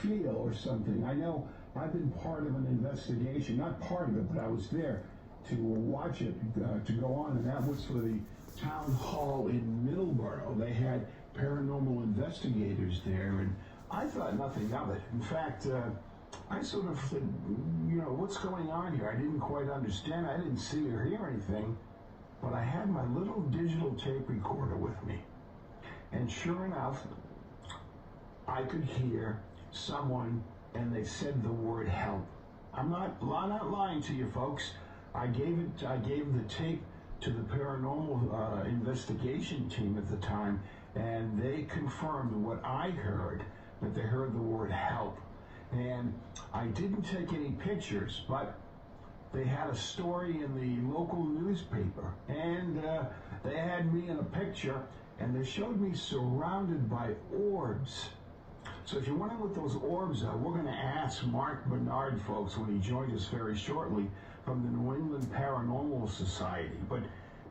feel or something. I know I've been part of an investigation, not part of it, but I was there to watch it to go on, and that was for the town hall in Middleborough. They had paranormal investigators there, and I thought nothing of it. In fact, I sort of said, what's going on here? I didn't quite understand. I didn't see or hear anything, but I had my little digital tape recorder with me. And sure enough, I could hear someone, and they said the word help. I'm not lying to you, folks. I gave the tape to the paranormal investigation team at the time, and they confirmed what I heard, that they heard the word help. And I didn't take any pictures, but they had a story in the local newspaper, and they had me in a picture, and they showed me surrounded by orbs. So if you're wondering what those orbs are, we're going to ask Mark Bernard, folks, when he joins us very shortly from the New England Paranormal Society. But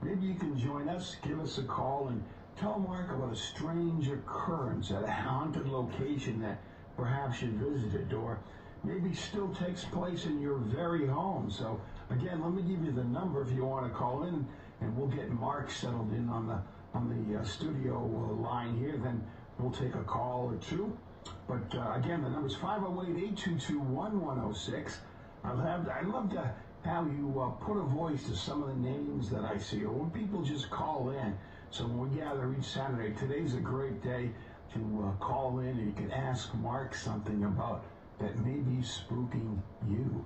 maybe you can join us, give us a call, and tell Mark about a strange occurrence at a haunted location that perhaps you visited, or maybe still takes place in your very home. So again, let me give you the number if you want to call in, and we'll get Mark settled in on the studio line here. Then we'll take a call or two. But again, the number is 508-822-1106. I'd love to have you put a voice to some of the names that I see, or when people just call in. So when we gather each Saturday, today's a great day to call in, and you can ask Mark something about that may be spooking you.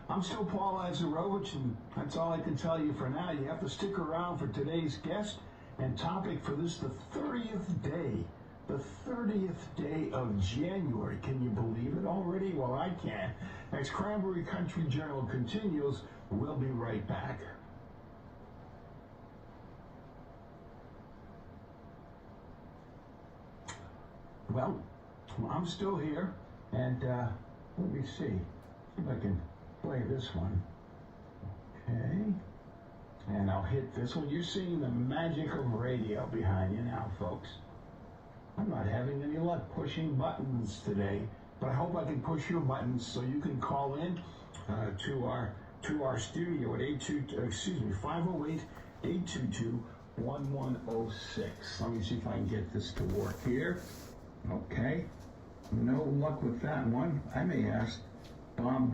I'm still Paul Lazarovich, and that's all I can tell you for now. You have to stick around for today's guest and topic for this, the 30th day. The 30th day of January. Can you believe it already? Well, I can. As Cranberry Country Journal continues, we'll be right back. Well, I'm still here, and let me see if I can play this one. Okay. And I'll hit this one. You're seeing the magic of radio behind you now, folks. I'm not having any luck pushing buttons today, but I hope I can push your buttons so you can call in to our studio at 508-822-1106. Let me see if I can get this to work here. Okay. No luck with that one. I may ask Bob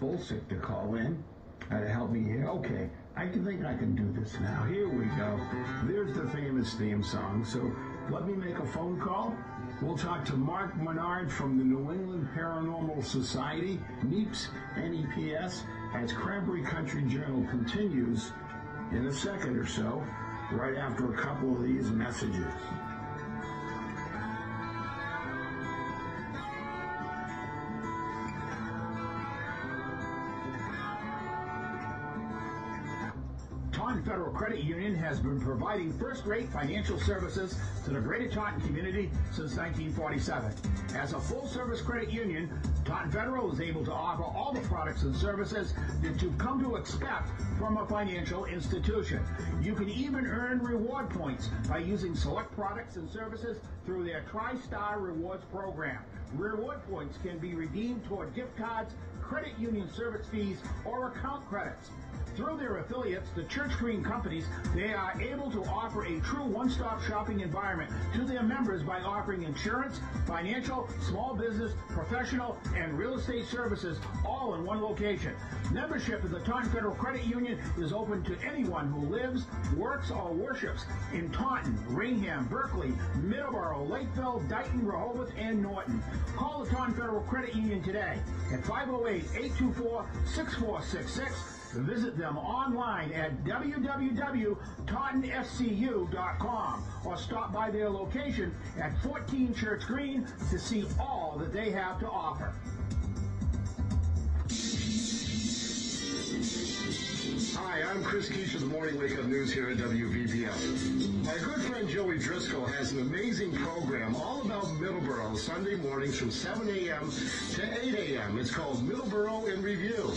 Fulsick to call in to help me here. Okay. I think I can do this now. Here we go. There's the famous theme song. So let me make a phone call. We'll talk to Mark Bernard from the New England Paranormal Society, NEPS, NEPS, as Cranberry Country Journal continues in a second or so, right after a couple of these messages. Federal Credit Union has been providing first-rate financial services to the Greater Taunton community since 1947. As a full-service credit union, Taunton Federal is able to offer all the products and services that you've come to expect from a financial institution. You can even earn reward points by using select products and services through their TriStar Rewards program. Reward points can be redeemed toward gift cards, credit union service fees, or account credits. Through their affiliates, the Church Green companies, they are able to offer a true one-stop shopping environment to their members by offering insurance, financial, small business, professional, and real estate services all in one location. Membership in the Taunton Federal Credit Union is open to anyone who lives, works, or worships in Taunton, Rainham, Berkeley, Middleborough, Lakeville, Dighton, Rehoboth, and Norton. Call the Taunton Federal Credit Union today at 508-824-6466. Visit them online at www.tauntonfcu.com or stop by their location at 14 Church Green to see all that they have to offer. Hi, I'm Chris Keach of the Morning Wake Up News here at WVBF. My good friend Joey Driscoll has an amazing program all about Middleborough Sunday mornings from 7 a.m. to 8 a.m. It's called Middleborough in Review.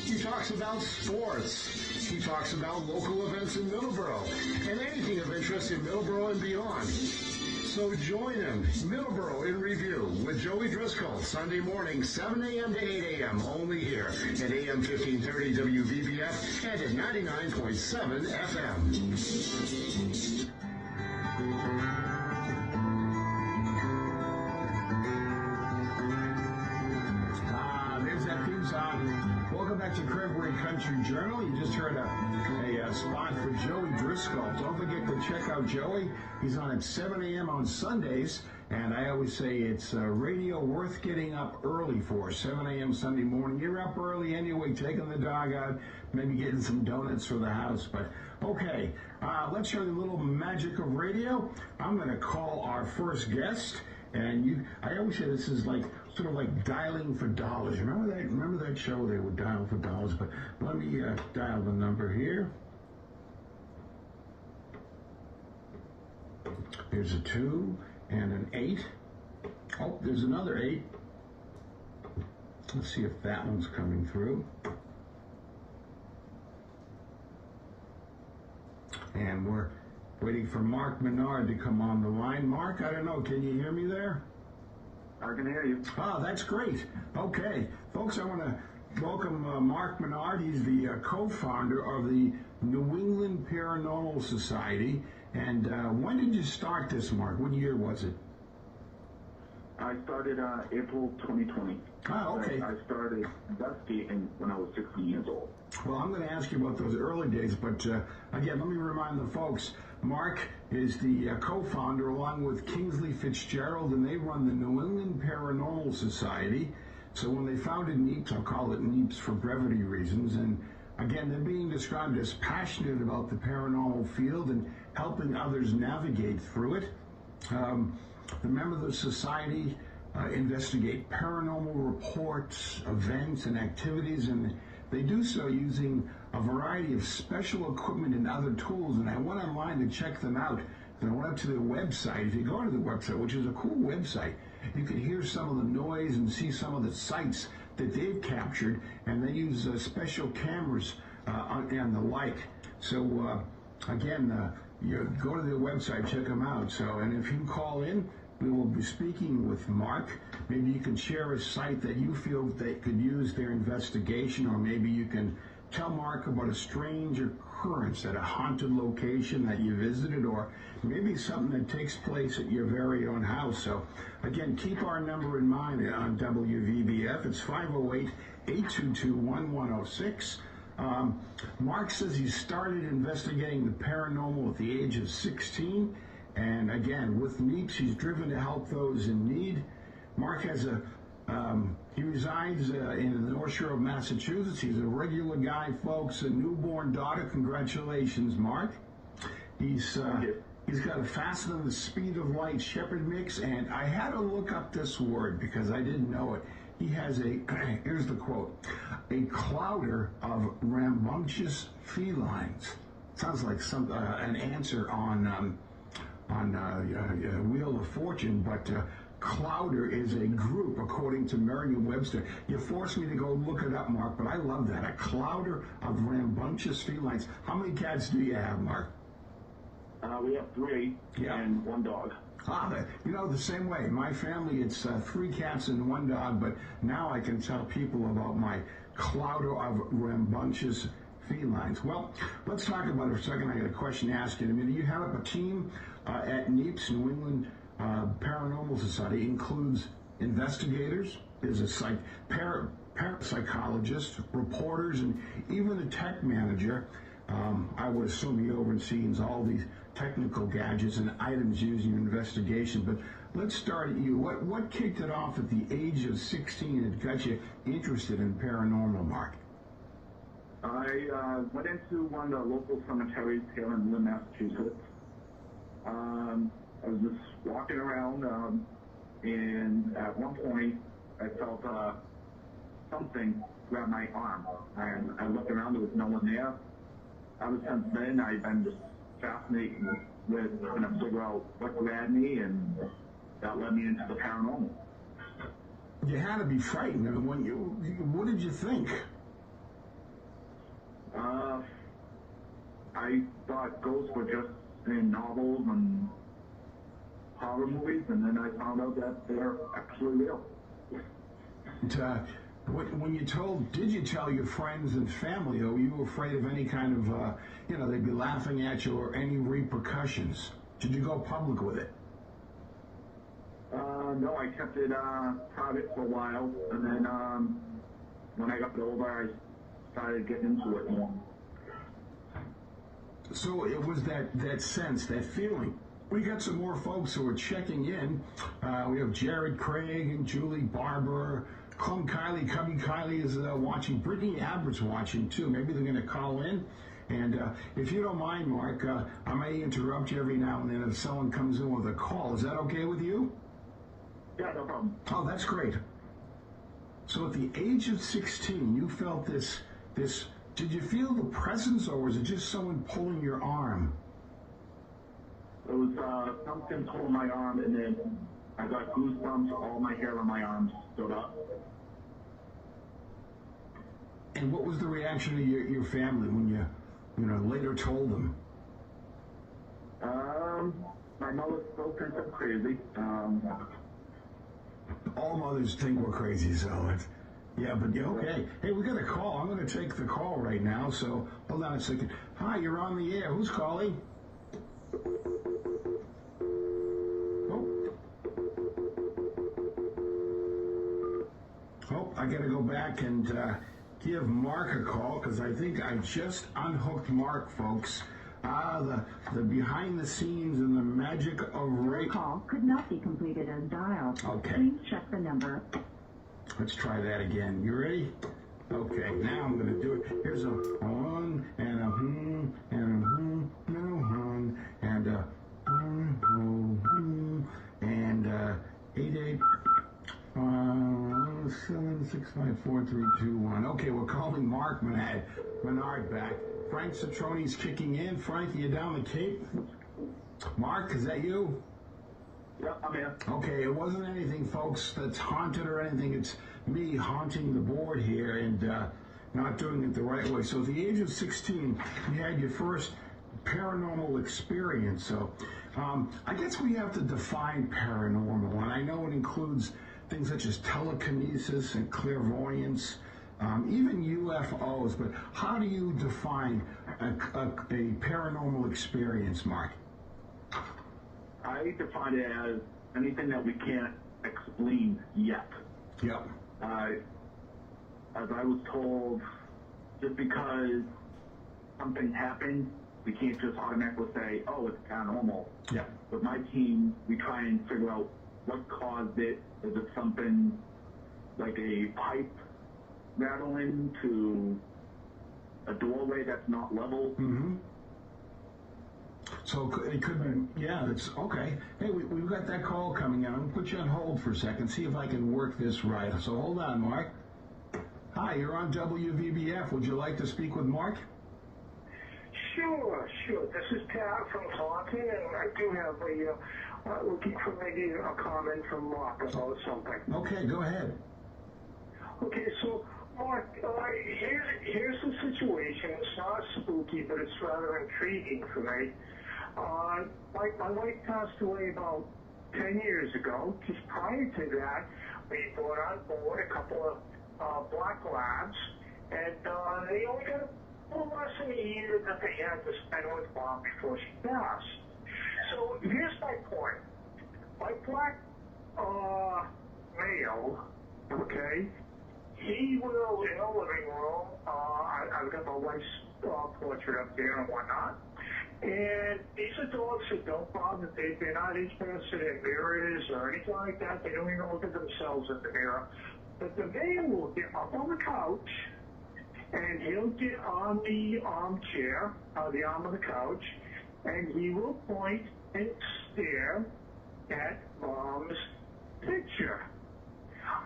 He talks about sports. He talks about local events in Middleborough and anything of interest in Middleborough and beyond. So join him, Middleborough in Review, with Joey Driscoll, Sunday morning, 7 a.m. to 8 a.m., only here at AM 1530 WVBF and at 99.7 FM. There's that theme song. Welcome back to Cranberry Country Journal. You just heard a spot for Joey Driscoll. Don't forget to check out Joey. He's on at 7 a.m. on Sundays. And I always say it's radio worth getting up early for. 7 a.m. Sunday morning. You're up early anyway, taking the dog out, maybe getting some donuts for the house. But, okay, let's show you a little magic of radio. I'm going to call our first guest. And I always say this is like sort of like dialing for dollars. Remember that show? They would dial for dollars. But let me dial the number here. There's a 2 and an 8. Oh, there's another 8. Let's see if that one's coming through. And we're waiting for Mark Menard to come on the line. Mark, I don't know, can you hear me there? I can hear you. Oh, that's great. Okay. Folks, I want to welcome Mark Menard. He's the co-founder of the New England Paranormal Society. And when did you start this, Mark? What year was it? I started April 2020. Oh, okay. I started investigating when I was 16 years old. Well, I'm going to ask you about those early days, but again, let me remind the folks, Mark is the co-founder along with Kingsley Fitzgerald, and they run the New England Paranormal Society. So when they founded NEPS, I'll call it NEPS for brevity reasons, and again, they're being described as passionate about the paranormal field and helping others navigate through it. The members of the society investigate paranormal reports, events, and activities, and they do so using a variety of special equipment and other tools. And I went online to check them out, and I went up to their website. If you go to the website, which is a cool website, you can hear some of the noise and see some of the sights that they've captured, and they use special cameras and the like. So again, you go to their website, check them out. So, and if you call in, we will be speaking with Mark. Maybe you can share a site that you feel they could use their investigation, or maybe you can tell Mark about a strange occurrence at a haunted location that you visited, or maybe something that takes place at your very own house. So again, keep our number in mind on WVBF. It's 508-822-1106. Mark says he started investigating the paranormal at the age of 16. And again, with NEPS, he's driven to help those in need. Mark has he resides in the North Shore of Massachusetts. He's a regular guy, folks, a newborn daughter. Congratulations, Mark. He's got a faster than the speed of light shepherd mix, and I had to look up this word because I didn't know it. He has here's the quote, a clouder of rambunctious felines. Sounds like an answer on Wheel of Fortune, but clouder is a group, according to Merriam-Webster. You forced me to go look it up, Mark, but I love that. A clouder of rambunctious felines. How many cats do you have, Mark? We have 3 and 1 dog. The same way. My family, it's 3 cats and 1 dog, but now I can tell people about my clouder of rambunctious felines. Well, let's talk about it for a second. I got a question to ask you. You have a team at NEPS, New England Paranormal Society. It includes investigators, there's a parapsychologist, reporters, and even a tech manager. I would assume he oversees all these technical gadgets and items used in your investigation. But let's start at you. What kicked it off at the age of 16 that got you interested in paranormal, Mark? I went into one of the local cemeteries here in Lynn, Massachusetts. I was just walking around, and at one point I felt something grab my arm. And I looked around, there was no one there. Ever since then, I've been just fascinated with trying to figure out what grabbed me, and that led me into the paranormal. You had to be frightened. What did you think? I thought ghosts were just in novels and horror movies, and then I found out that they're actually real. When did you tell your friends and family, or were you afraid of any kind of, they'd be laughing at you or any repercussions? Did you go public with it? No, I kept it private for a while, and then when I got older, I started getting into it more. So it was that sense, that feeling. We got some more folks who are checking in. We have Jared Craig and Julie Barber. Clum Kylie, Cubby Kylie is watching. Brittany Abbott's watching too. Maybe they're going to call in. And if you don't mind, Mark, I may interrupt you every now and then if someone comes in with a call. Is that okay with you? Yeah, no problem. Oh, that's great. So at the age of 16, you felt this. Did you feel the presence, or was it just someone pulling your arm? It was something pulling my arm, and then I got goosebumps. All my hair on my arms stood up. And what was the reaction of your family when you later told them? My mother still thinks I'm crazy. All mothers think we're crazy, so it's, yeah, but yeah, okay. Hey, we got a call. I'm going to take the call right now, so hold on a second. Hi, you're on the air. Who's calling? Oh, I got to go back and give Mark a call, because I think I just unhooked Mark, folks. The behind the scenes and the magic of Your call could not be completed as dialed. Okay. Please check the number. Let's try that again. You ready? Okay, now I'm going to do it. Here's a one, and a and a no hun, and a and 88 7654321. Okay, we're calling Mark Menard back. Frank Citroni's kicking in. Frank, are you down the Cape? Mark, is that you? Yep, I'm here. Okay, it wasn't anything, folks, that's haunted or anything. It's me haunting the board here and not doing it the right way. So at the age of 16, you had your first paranormal experience. So I guess we have to define paranormal, and I know it includes things such as telekinesis and clairvoyance, even UFOs, but how do you define a paranormal experience, Mark? I define it as anything that we can't explain yet. Yep. As I was told, just because something happened, we can't just automatically say, oh, it's paranormal. Yep. With my team, we try and figure out what caused it. Is it something like a pipe rattling to a doorway that's not level? Mm-hmm. So it could be, yeah, it's okay. Hey, we've got that call coming in. I'm going to put you on hold for a second, see if I can work this right. So hold on, Mark. Hi, you're on WVBF. Would you like to speak with Mark? Sure. This is Pat from Taunton, and I do have looking for maybe a comment from Mark about something. Okay, go ahead. Okay, so Mark, here's the situation. It's not spooky, but it's rather intriguing for me. My wife passed away about 10 years ago. Just prior to that, we brought on board a couple of black labs, and they only got a little less than a year that they had to spend with Mom before she passed. So here's my point. My black male, okay, he will, in the living room, I've got my wife's portrait up there and whatnot, and these are dogs that don't bother. They're not interested in mirrors or anything like that. They don't even look at themselves in the mirror. But the man will get up on the couch, and he'll get on the armchair, the arm of the couch, and he will point and stare at Mom's picture.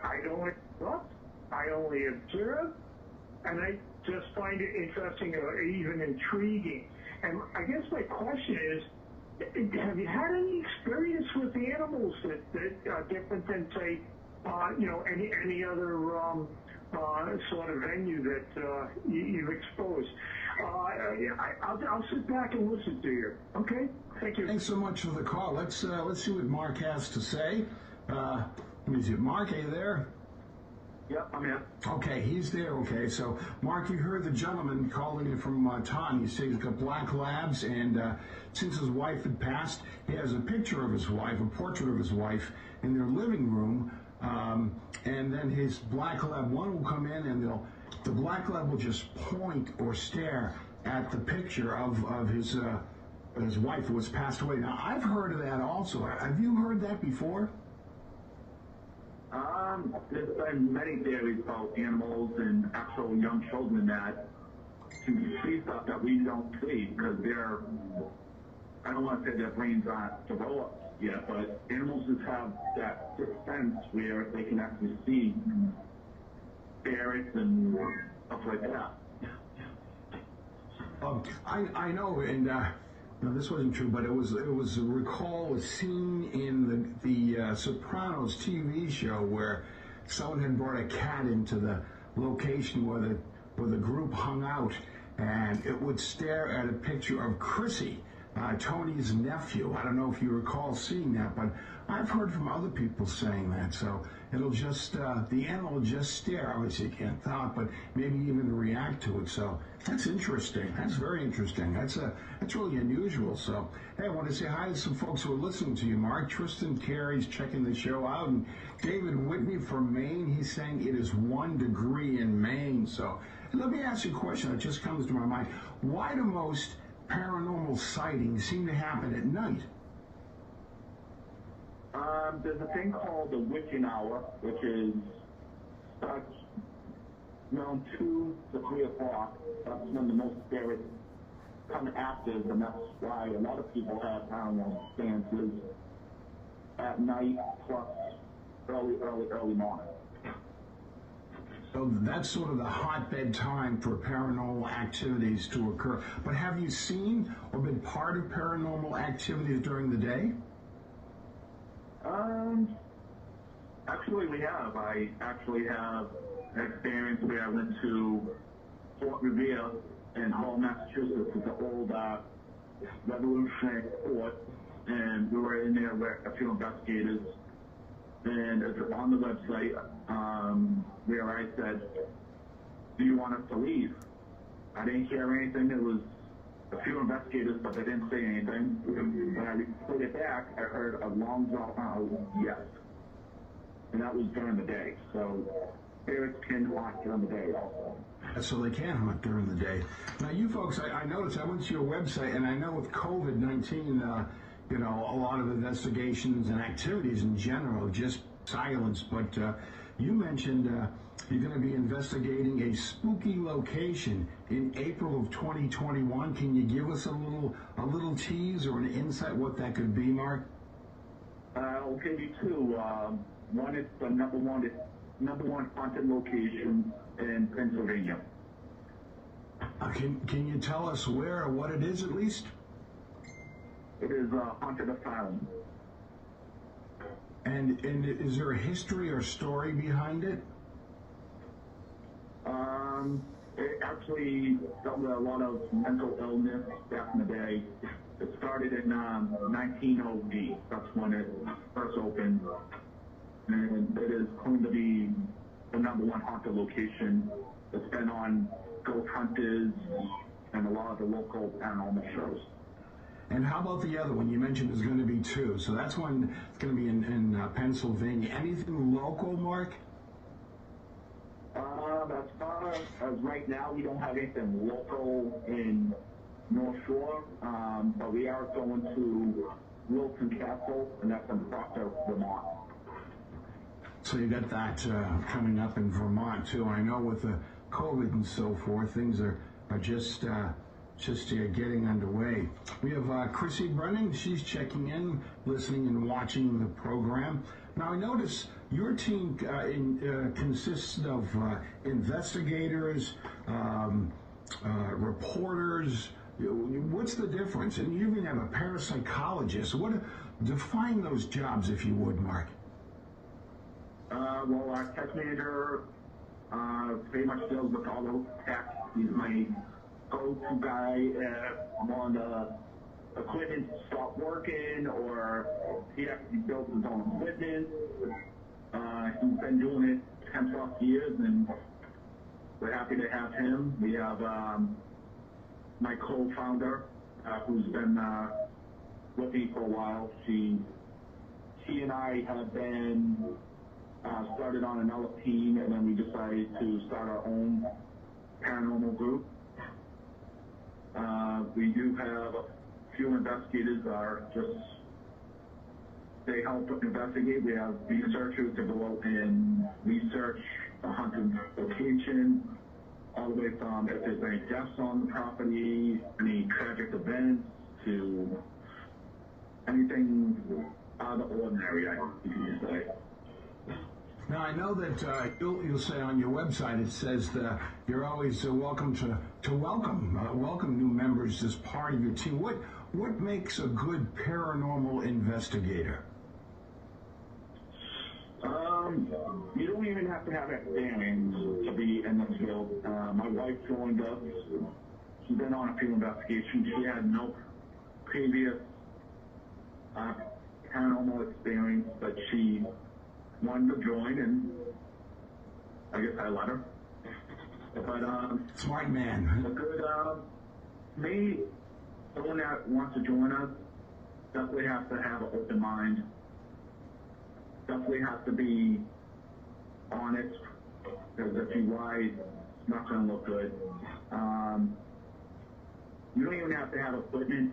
I don't interrupt. I only observe, and I just find it interesting or even intriguing. And I guess my question is, have you had any experience with animals that are different than, say, any other sort of venue that you've exposed? I'll sit back and listen to you. Okay? Thank you. Thanks so much for the call. Let's see what Mark has to say. Let me see. Mark, are you there? Yep, I'm here. Okay, he's there. Okay, so Mark, you heard the gentleman calling in from Taunton. He says he's got black labs, and since his wife had passed, he has a picture of his wife, a portrait of his wife, in their living room. And then his black lab one will come in, and the black lab will just point or stare at the picture of his wife who has passed away. Now, I've heard of that also. Have you heard that before? There's been many theories about animals and actual young children that can see stuff that we don't see because I don't want to say their brains aren't developed yet, but animals just have that sixth sense where they can actually see spirits and stuff like that. I know, and no, this wasn't true, but it was recall a scene in the Sopranos TV show where someone had brought a cat into the location where the group hung out, and it would stare at a picture of Chrissy, Tony's nephew. I don't know if you recall seeing that, but I've heard from other people saying that. So it'll just the animal will just stare. Obviously, you can't talk, but maybe even react to it. So that's interesting. That's very interesting. That's really unusual. So hey, I want to say hi to some folks who are listening to you, Mark. Tristan Carey's checking the show out, and David Whitney from Maine. He's saying it is 1 degree in Maine. So let me ask you a question that just comes to my mind. Why do most paranormal sightings seem to happen at night? There's a thing called the witching hour, which is starts around 2 to 3 o'clock. That's when the most spirits come active, and that's why a lot of people have paranormal experiences at night plus early morning. So that's sort of the hotbed time for paranormal activities to occur. But have you seen or been part of paranormal activities during the day? Actually we have. I actually have an experience where I went to Fort Revere in Hull, Massachusetts. It's an old Revolutionary fort, and we were in there with a few investigators. And it's on the website where I said, do you want us to leave? I didn't hear anything. There was a few investigators, but they didn't say anything. When I played it back, I heard a long drawn out yes. And that was during the day. So spirits can haunt during the day also. So they can hunt during the day. Now, you folks, I noticed, I went to your website, and I know with COVID-19, a lot of investigations and activities in general just silenced. But you mentioned you're going to be investigating a spooky location in April of 2021. Can you give us a little tease or an insight what that could be, Mark? I'll give you two. One is the number one haunted location in Pennsylvania. Can you tell us where or what it is at least? It is a haunted asylum. And is there a history or story behind it? It actually dealt with a lot of mental illness back in the day. It started in 1908. That's when it first opened. And it is claimed to be the number one haunted location. It's been on Ghost Hunters and a lot of the local paranormal shows. And how about the other one? You mentioned there's going to be two. So that's one that's going to be in Pennsylvania. Anything local, Mark? As far as right now, we don't have anything local in North Shore, but we are going to Wilson Castle, and that's in Proctor, Vermont. So you got that coming up in Vermont too. I know with the COVID and so forth, things are just getting underway. We have Chrissy Brennan. She's checking in, listening and watching the program. Now I notice your team consists of investigators, reporters. What's the difference? And you even have a parapsychologist. Define those jobs, if you would, Mark. Well, our tech manager pretty much deals with all those techs. He's my go-to guy if one of the equipment stopped working or he actually built his own equipment. He's been doing it 10 plus years, and we're happy to have him. We have my co-founder, who's been with me for a while. She and I have been started on another team, and then we decided to start our own paranormal group. We do have a few investigators they help investigate. We have researchers to go out and research the haunted location, all the way from if there's any deaths on the property, any tragic events, to anything out of the ordinary, I think you could say. Now, I know that you'll say on your website, it says that you're always welcome to welcome new members as part of your team. What makes a good paranormal investigator? You don't even have to have experience to be in this field. My wife joined us. She's been on a few investigations. She had no previous paranormal experience, but she wanted to join, and I guess I let her. But Smart man. a good me, someone that wants to join us definitely has to have an open mind. Definitely has to be honest, because if you lie, it's not going to look good. You don't even have to have equipment.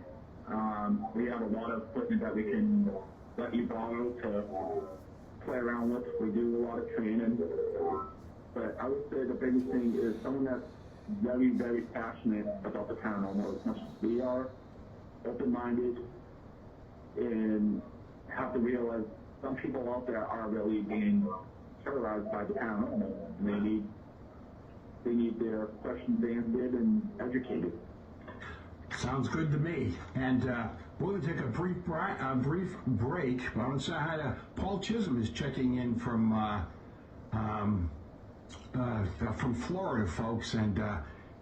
We have a lot of equipment that we can let you borrow to play around with. We do a lot of training. But I would say the biggest thing is someone that's very, very passionate about the paranormal as much as we are, open-minded, and have to realize some people out there are really being terrorized by the paranormal. They need their questions answered and educated. Sounds good to me. And we're going to take a brief break. I want to say hi to Paul Chisholm is checking in from Florida, folks, and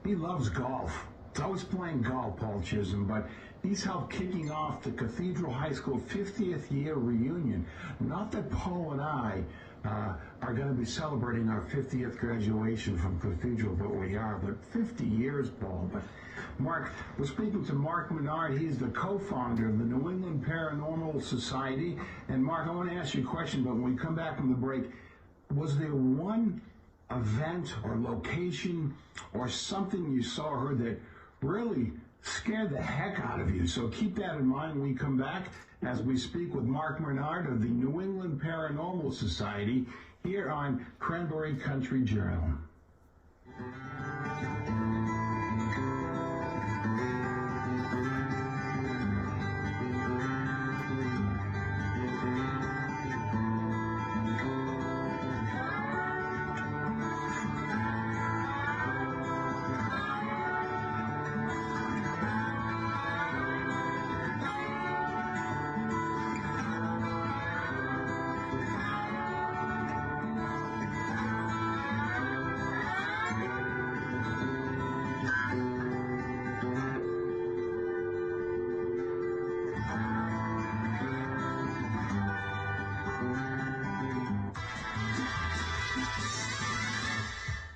he loves golf. He's always playing golf, Paul Chisholm, but he's helped kicking off the Cathedral High School 50th year reunion. Not that Paul and I are going to be celebrating our 50th graduation from Cathedral, but we are. But 50 years, Paul. But Mark, we're speaking to Mark Menard. He's the co-founder of the New England Paranormal Society. And Mark, I want to ask you a question, but when we come back from the break, was there one event or location or something you saw or heard that really scared the heck out of you? So keep that in mind when we come back as we speak with Mark Menard of the New England Paranormal Society here on Cranberry Country Journal.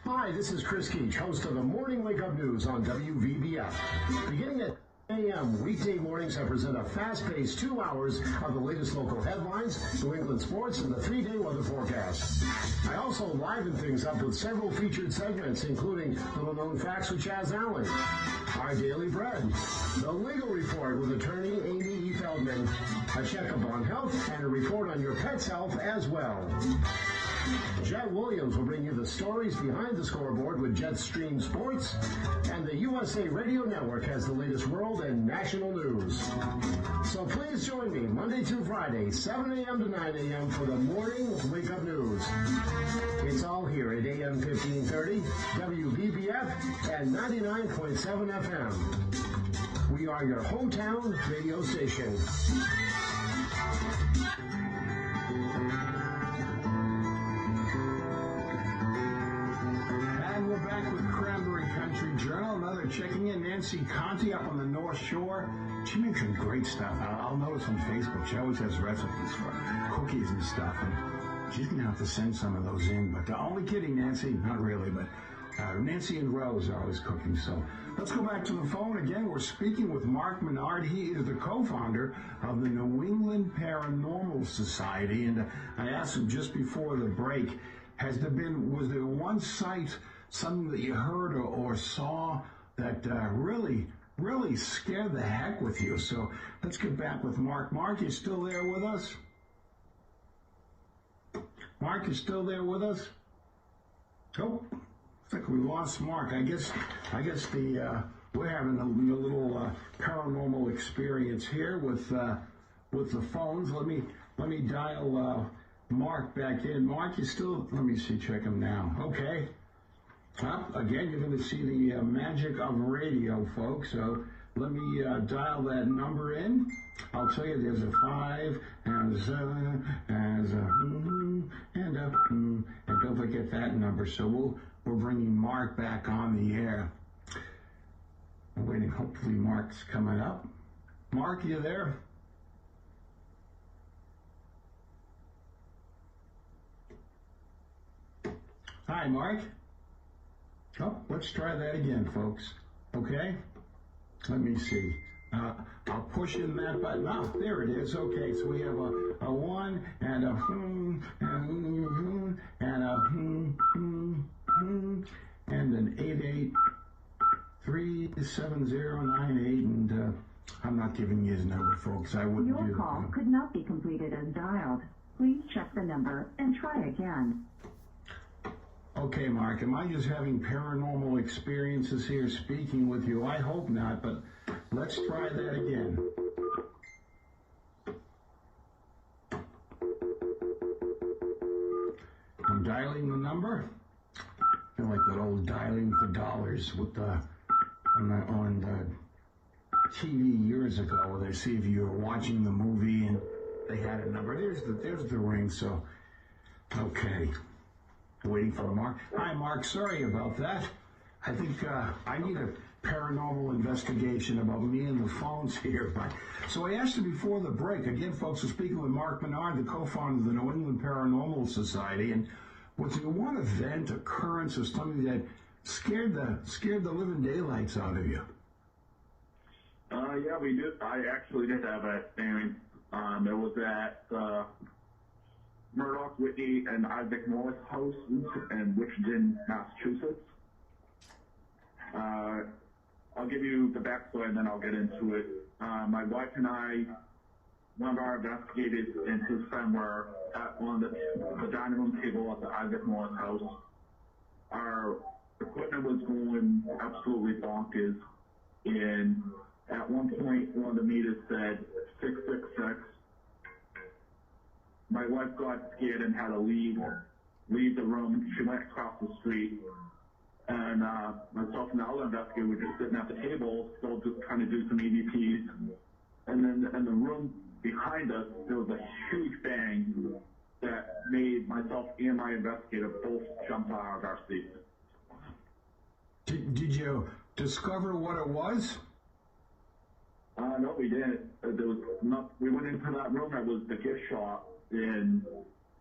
Hi, this is Chris Keach, host of the Morning Wake Up News on WVBF. Beginning at 10 a.m. weekday mornings, I present a fast-paced 2 hours of the latest local headlines, New England sports, and the 3-day weather forecast. I also liven things up with several featured segments, including little-known facts with Chaz Allen, Our Daily Bread, the Legal Report with attorney Amy E. Feldman, a checkup on health, and a report on your pet's health as well. Jet Williams will bring you the stories behind the scoreboard with Jetstream Sports, and the USA Radio Network has the latest world and national news. So please join me Monday through Friday, 7 a.m. to 9 a.m. for the Morning Wake Up News. It's all here at AM 1530, WVBF, and 99.7 FM. We are your hometown radio station. And we're back with Cranberry Country Journal. Another checking in Nancy Conti up on the North Shore. She makes some great stuff. I'll notice on Facebook, she always has recipes for cookies and stuff. And she's going to have to send some of those in. But only kidding, Nancy. Not really, but Nancy and Rose are always cooking. So let's go back to the phone again. We're speaking with Mark Menard. He is the co-founder of the New England Paranormal Society. And I asked him just before the break, was there one site, something that you heard or saw that really scared the heck with you? So let's get back with Mark. Mark, you still there with us? Mark, you still there with us? Oh, looks like we lost Mark. I guess we're having a little paranormal experience here with the phones. Let me dial Mark back in. Mark, you still? Let me see. Check him now. Okay. Again, you're going to see the magic of radio, folks. So let me dial that number in. I'll tell you, there's a 5 and a 7 and a and a and don't forget that number. So we're bringing Mark back on the air. I'm waiting. Hopefully, Mark's coming up. Mark, you there? Hi, Mark. Oh, let's try that again, folks. Okay? Let me see. I'll push in that button. Oh, there it is. Okay, so we have a 1 and a and a and an 883709 and I'm not giving you his number, folks. I wouldn't do that. Your call could not be completed as dialed. Please check the number and try again. Okay, Mark, am I just having paranormal experiences here speaking with you? I hope not, but let's try that again. I'm dialing the number. I feel like that old dialing for dollars with on the TV years ago, where they see if you were watching the movie and they had a number. There's the ring. So, okay. Waiting for Mark. Hi, Mark. Sorry about that. I think I need a paranormal investigation about me and the phones here. But so I asked you before the break. Again, folks, we're speaking with Mark Menard, the co-founder of the New England Paranormal Society. And was there one event, occurrence, or something that scared the living daylights out of you? Yeah, we did. I actually did have that experience. It was at Murdoch, Whitney, and Isaac Morris house in Wichita, Massachusetts. I'll give you the backstory and then I'll get into it. My wife and I, one of our investigators and his friend were on the dining room table at the Isaac Morris house. Our equipment was going absolutely bonkers, and at one point one of the meters said 666. My wife got scared and had to leave the room. She went across the street, and myself and the other investigator were just sitting at the table, still just trying to do some EVPs. And then in the room behind us, there was a huge bang that made myself and my investigator both jump out of our seats. Did you discover what it was? No, we didn't. We went into that room. It was the gift shop, and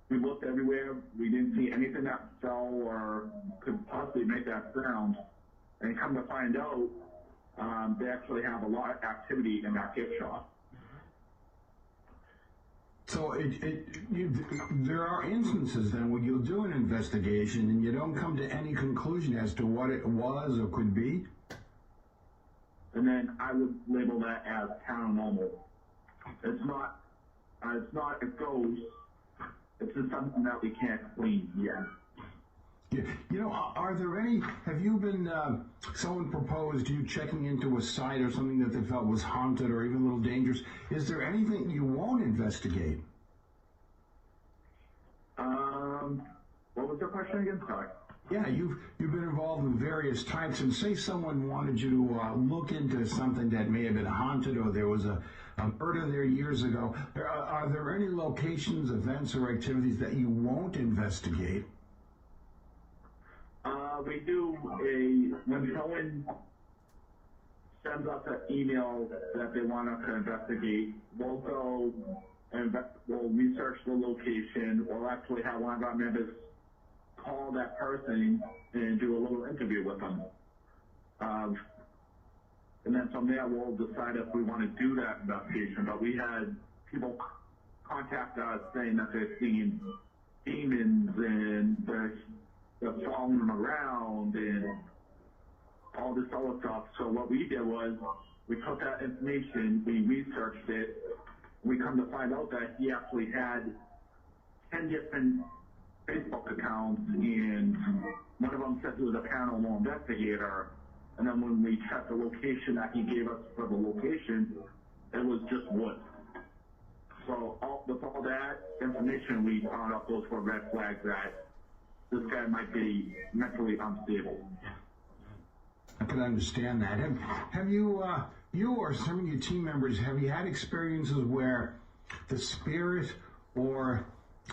we looked everywhere. We didn't see anything that fell or could possibly make that sound. And come to find out, they actually have a lot of activity in that gift shop. So there are instances then where you'll do an investigation and you don't come to any conclusion as to what it was or could be? And then I would label that as paranormal. It's not a ghost. It's just something that we can't explain yet. You know, are there any, have you been, someone proposed you checking into a site or something that they felt was haunted or even a little dangerous? Is there anything you won't investigate? What was the question again? Sorry. Yeah, you've been involved in various types, and say someone wanted you to look into something that may have been haunted or there was a murder there years ago. Are there any locations, events, or activities that you won't investigate? We do when someone sends us an email that they want us to investigate, we'll go and we'll research the location. We'll actually have one of our members call that person and do a little interview with them. And then from there, we'll decide if we want to do that investigation. But we had people contact us saying that they're seeing demons and they're following them around and all this other stuff. So what we did was we took that information, we researched it, we come to find out that he actually had 10 different Facebook accounts, and one of them said he was a paranormal investigator. And then when we checked the location that he gave us for the location, it was just woods. So with all that information, we found out those were red flags that this guy might be mentally unstable. I can understand that. Have you, you or some of your team members, have you had experiences where the spirit or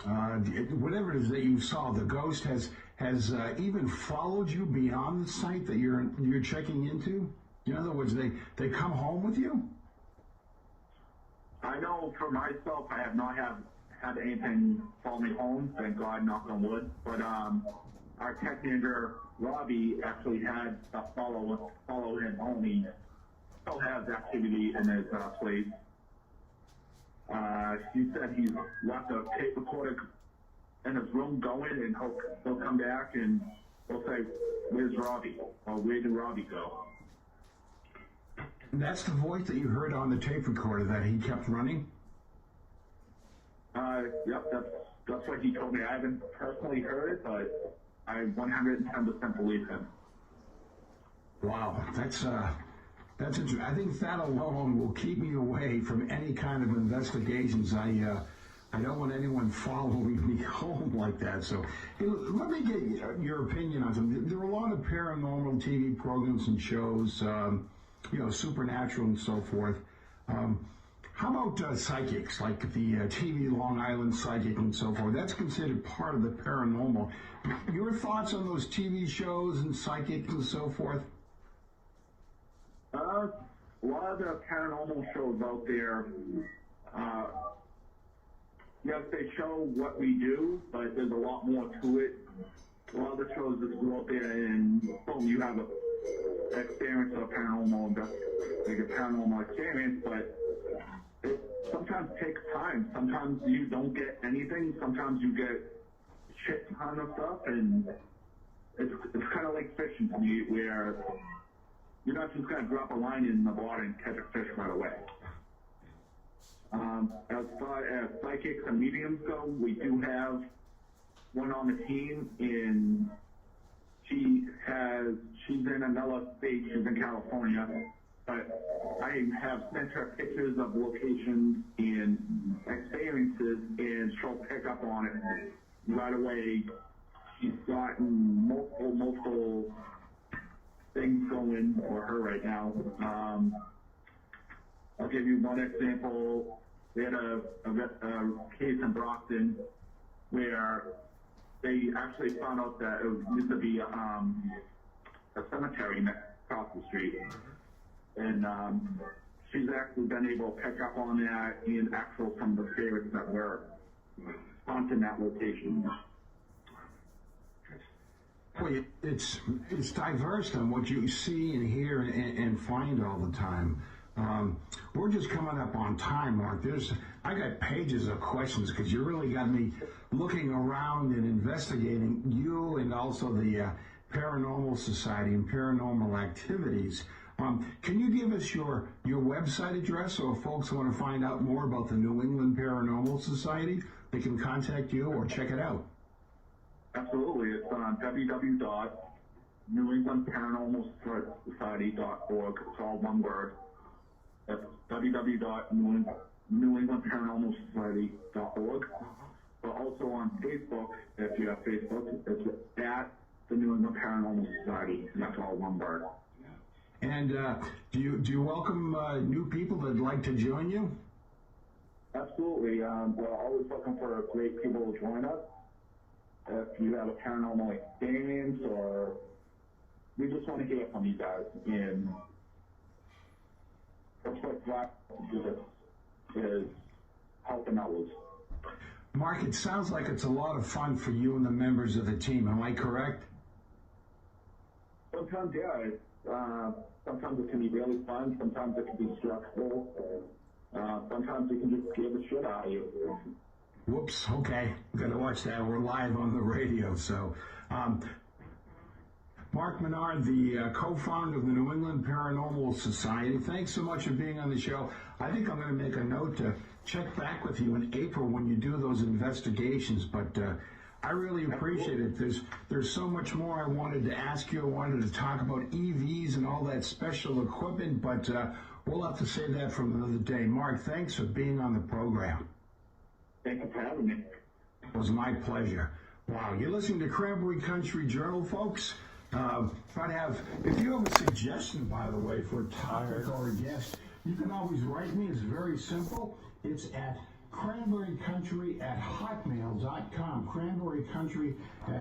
whatever it is that you saw, the ghost has even followed you beyond the site that you're checking into? In other words, they come home with you? I know for myself, I have not had anything follow me home, thank God, knock on wood. But our tech manager, Robbie, actually had a follow him home. He still has activity in his place. He said he's left a tape recorder in his room going, and he'll come back and he'll say, "Where's Robbie?" or "Where did Robbie go?" And that's the voice that you heard on the tape recorder that he kept running? Yep, that's what he told me. I haven't personally heard it, but I 110% believe him. Wow, that's interesting. I think that alone will keep me away from any kind of investigations. I don't want anyone following me home like that. So hey, let me get your opinion on something. There are a lot of paranormal TV programs and shows, supernatural and so forth. How about psychics, like the TV Long Island Psychic and so forth? That's considered part of the paranormal. Your thoughts on those TV shows and psychics and so forth? A lot of the paranormal shows out there, yes, they show what we do, but there's a lot more to it. A lot of the shows just go out there and boom, you have an experience of paranormal experience, but it sometimes takes time. Sometimes you don't get anything. Sometimes you get shit ton of stuff, and it's kind of like fishing to me, where you're not just going to drop a line in the water and catch a fish right away. As far as psychics and mediums go, we do have one on the team, and she's in another state. She's in California, but I have sent her pictures of locations and experiences, and she'll pick up on it right away. She's gotten multiple things going for her right now. I'll give you one example. We had a case in Brockton where they actually found out that it used to be a cemetery across the street. And she's actually been able to pick up on that and actual some of the spirits that were haunting that location. Well, it's diverse on what you see and hear and find all the time. We're just coming up on time, Mark. I got pages of questions because you really got me looking around and investigating you and also the Paranormal Society and paranormal activities. Can you give us your website address so if folks want to find out more about the New England Paranormal Society, they can contact you or check it out? Absolutely. It's on www.newenglandparanormalsociety.org. It's all one word. That's www.newenglandparanormalsociety.org. But also on Facebook, if you have Facebook, it's at the New England Paranormal Society, and that's all one word. And do you welcome new people that'd like to join you? Absolutely. We're always looking for great people to join us. If you have a paranormal experience, or we just want to hear from you guys. And that's what brought to this, is helping others. Mark, it sounds like it's a lot of fun for you and the members of the team. Am I correct? Sometimes, yeah. Sometimes it can be really fun. Sometimes it can be stressful. Sometimes it can just scare the shit out of you. Whoops, okay. Got to watch that. We're live on the radio. So, Mark Menard, the co-founder of the New England Paranormal Society, thanks so much for being on the show. I think I'm going to make a note to check back with you in April when you do those investigations, but I really appreciate it. There's so much more I wanted to ask you. I wanted to talk about EVs and all that special equipment, but we'll have to save that for another day. Mark, thanks for being on the program. Thank you for having me. It was my pleasure. Wow, you're listening to Cranberry Country Journal, folks. If you have a suggestion, by the way, for a topic or a guest, you can always write me. It's very simple. It's at cranberrycountry@hotmail.com. cranberrycountry@